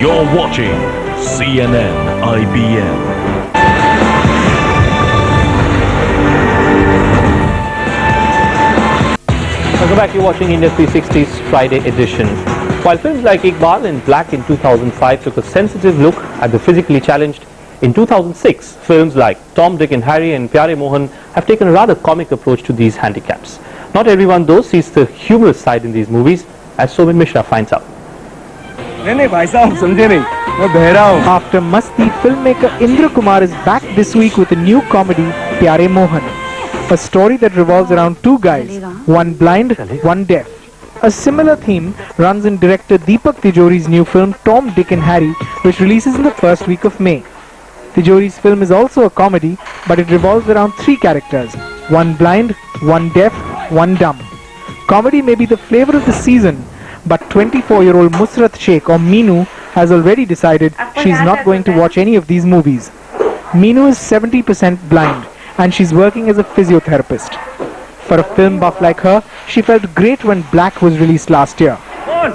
You're watching CNN IBN. Welcome back. You're watching India 360's Friday edition. While films like Iqbal and Black in 2005 took a sensitive look at the physically challenged, in 2006, films like Tom, Dick and Harry and Pyare Mohan have taken a rather comic approach to these handicaps. Not everyone, though, sees the humorous side in these movies, as Somin Mishra finds out. After Masti, filmmaker Indra Kumar is back this week with a new comedy, Pyare Mohan. A story that revolves around two guys, one blind, one deaf. A similar theme runs in director Deepak Tijori's new film Tom, Dick and Harry, which releases in the first week of May. Tijori's film is also a comedy, but it revolves around three characters, one blind, one deaf, one dumb. Comedy may be the flavor of the season, but 24-year-old Musrat Sheikh, or Meenu, has already decided she's not going to watch any of these movies. Meenu is 70% blind, and she's working as a physiotherapist. For a film buff like her, she felt great when Black was released last year.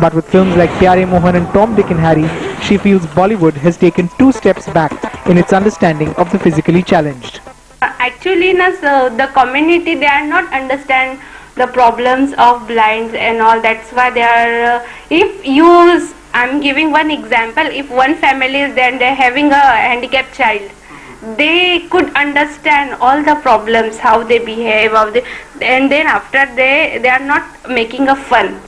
But with films like Pyare Mohan and Tom, Dick and Harry, she feels Bollywood has taken 2 steps back in its understanding of the physically challenged. Actually, the community, they are not understand the problems of blinds and all. That's why they are, I'm giving one example, if one family is there and they're having a handicapped child, they could understand all the problems, how they behave, and then after they are not making a fun.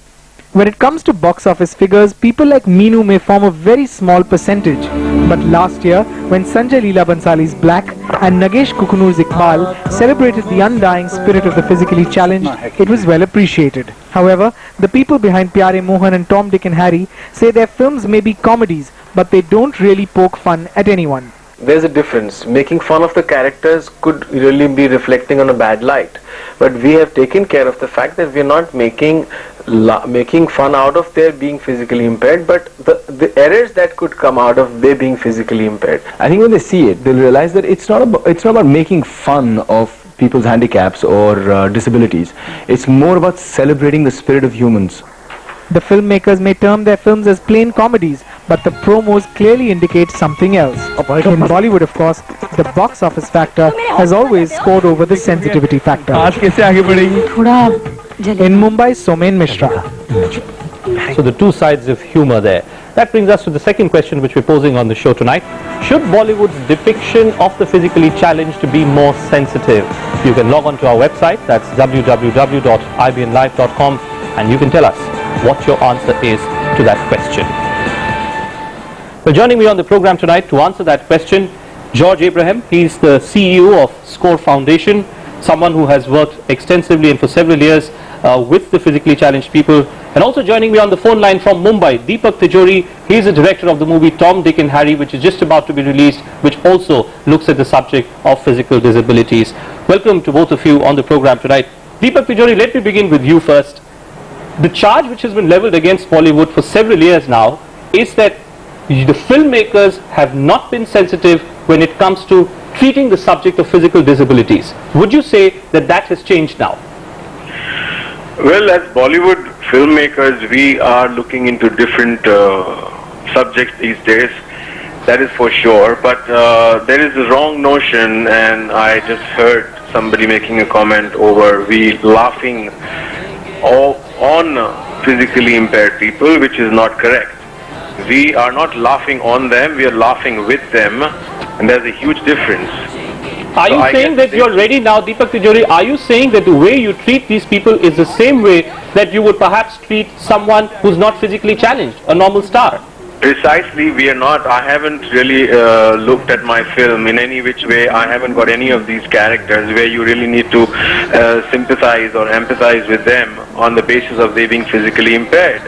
When it comes to box office figures, people like Meenu may form a very small percentage. But last year, when Sanjay Leela Bansali's Black and Nagesh Kukunur's Iqbal celebrated the undying spirit of the physically challenged, it was well appreciated. However, the people behind Pyare Mohan and Tom, Dick and Harry say their films may be comedies, but they don't really poke fun at anyone. There's a difference. Making fun of the characters could really be reflecting on a bad light. But we have taken care of the fact that we're not making fun out of their being physically impaired, but the errors that could come out of their being physically impaired. I think when they see it, they'll realize that it's not about making fun of people's handicaps or disabilities. It's more about celebrating the spirit of humans. The filmmakers may term their films as plain comedies, but the promos clearly indicate something else. In Bollywood, of course, the box office factor has always scored over the sensitivity factor. In Mumbai, Somin Mishra. So the two sides of humor there. That brings us to the second question which we're posing on the show tonight. Should Bollywood's depiction of the physically challenged be more sensitive? You can log on to our website, that's www.ibnlive.com, and you can tell us what your answer is to that question. Well, joining me on the program tonight to answer that question, George Abraham. He's the CEO of SCORE Foundation, someone who has worked extensively and for several years with the physically challenged people. And also joining me on the phone line from Mumbai, Deepak Tijori. He's the director of the movie Tom, Dick and Harry, which is just about to be released, which also looks at the subject of physical disabilities. Welcome to both of you on the program tonight. Deepak Tijori, let me begin with you first. The charge which has been leveled against Bollywood for several years now is that the filmmakers have not been sensitive when it comes to treating the subject of physical disabilities. Would you say that that has changed now? Well, as Bollywood filmmakers, we are looking into different subjects these days, that is for sure. But there is a wrong notion, and I just heard somebody making a comment over we laughing on physically impaired people, which is not correct. We are not laughing on them, we are laughing with them, and there's a huge difference. Are you saying that you're ready now, Deepak Tijori, are you saying that the way you treat these people is the same way that you would perhaps treat someone who's not physically challenged, a normal star? Precisely, we are not. I haven't really looked at my film in any which way. I haven't got any of these characters where you really need to sympathize or empathize with them on the basis of they being physically impaired.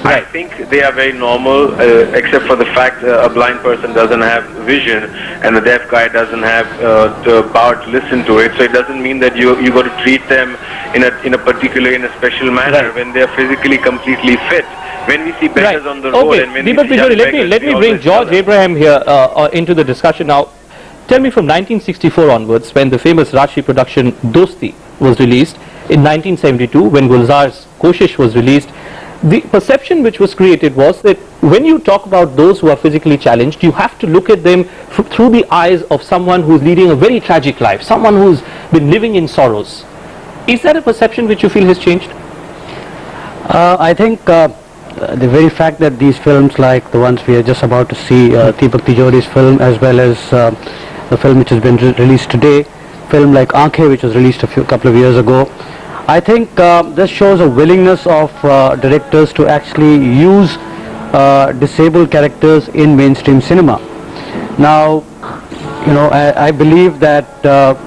Right. I think they are very normal, except for the fact a blind person doesn't have vision and a deaf guy doesn't have the power to listen to it. So it doesn't mean that you got to treat them in a special manner when they are physically completely fit. When we see beggars on the road, and when Deepak Tijori, let me bring George Abraham here into the discussion now. Tell me, from 1964 onwards, when the famous Rajshri production Dosti was released, in 1972, when Gulzar's Koshish was released, the perception which was created was that when you talk about those who are physically challenged, you have to look at them through the eyes of someone who's leading a very tragic life, someone who's been living in sorrows. Is that a perception which you feel has changed? I think the very fact that these films like the ones we are just about to see, Deepak Tijori's film, as well as the film which has been released today, film like Aankhein, which was released a couple of years ago, I think this shows a willingness of directors to actually use disabled characters in mainstream cinema. Now, you know, I believe that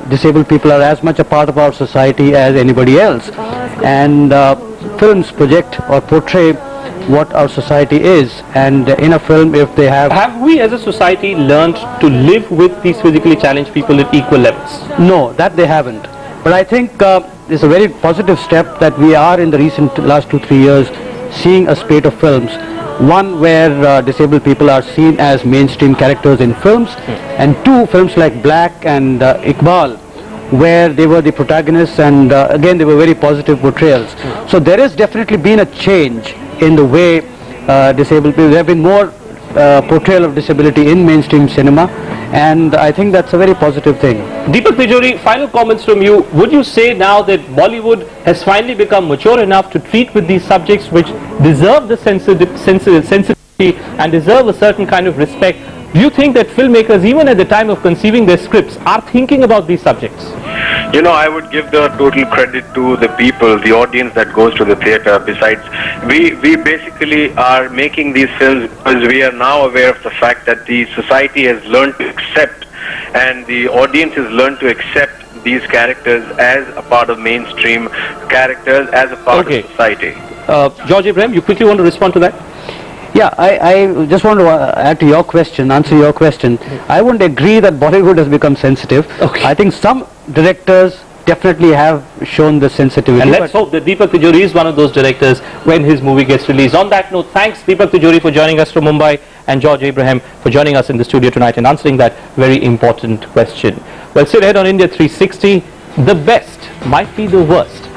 disabled people are as much a part of our society as anybody else, and films project or portray what our society is, and in a film, if they have we as a society learned to live with these physically challenged people at equal levels? No, that they haven't. But I think it's a very positive step that we are in the last 2-3 years seeing a spate of films. One where disabled people are seen as mainstream characters in films, and two, films like Black and Iqbal, where they were the protagonists, and again they were very positive portrayals. So there has definitely been a change in the way disabled people, there have been more portrayal of disability in mainstream cinema, and I think that's a very positive thing. Deepak Tijori, final comments from you. Would you say now that Bollywood has finally become mature enough to treat with these subjects which deserve the sensitivity and deserve a certain kind of respect? Do you think that filmmakers, even at the time of conceiving their scripts, are thinking about these subjects? You know, I would give the total credit to the people, the audience that goes to the theatre. Besides, we basically are making these films because we are now aware of the fact that the society has learned to accept, and the audience has learned to accept these characters as a part of mainstream characters, as a part of society. George Abraham, you quickly want to respond to that? Yeah, I just want to add to your question, answer your question. I wouldn't agree that Bollywood has become sensitive. I think some directors definitely have shown the sensitivity. And let's hope that Deepak Tijori is one of those directors when his movie gets released. On that note, thanks Deepak Tijori for joining us from Mumbai, and George Abraham for joining us in the studio tonight and answering that very important question. Well, still ahead on India 360, the best might be the worst.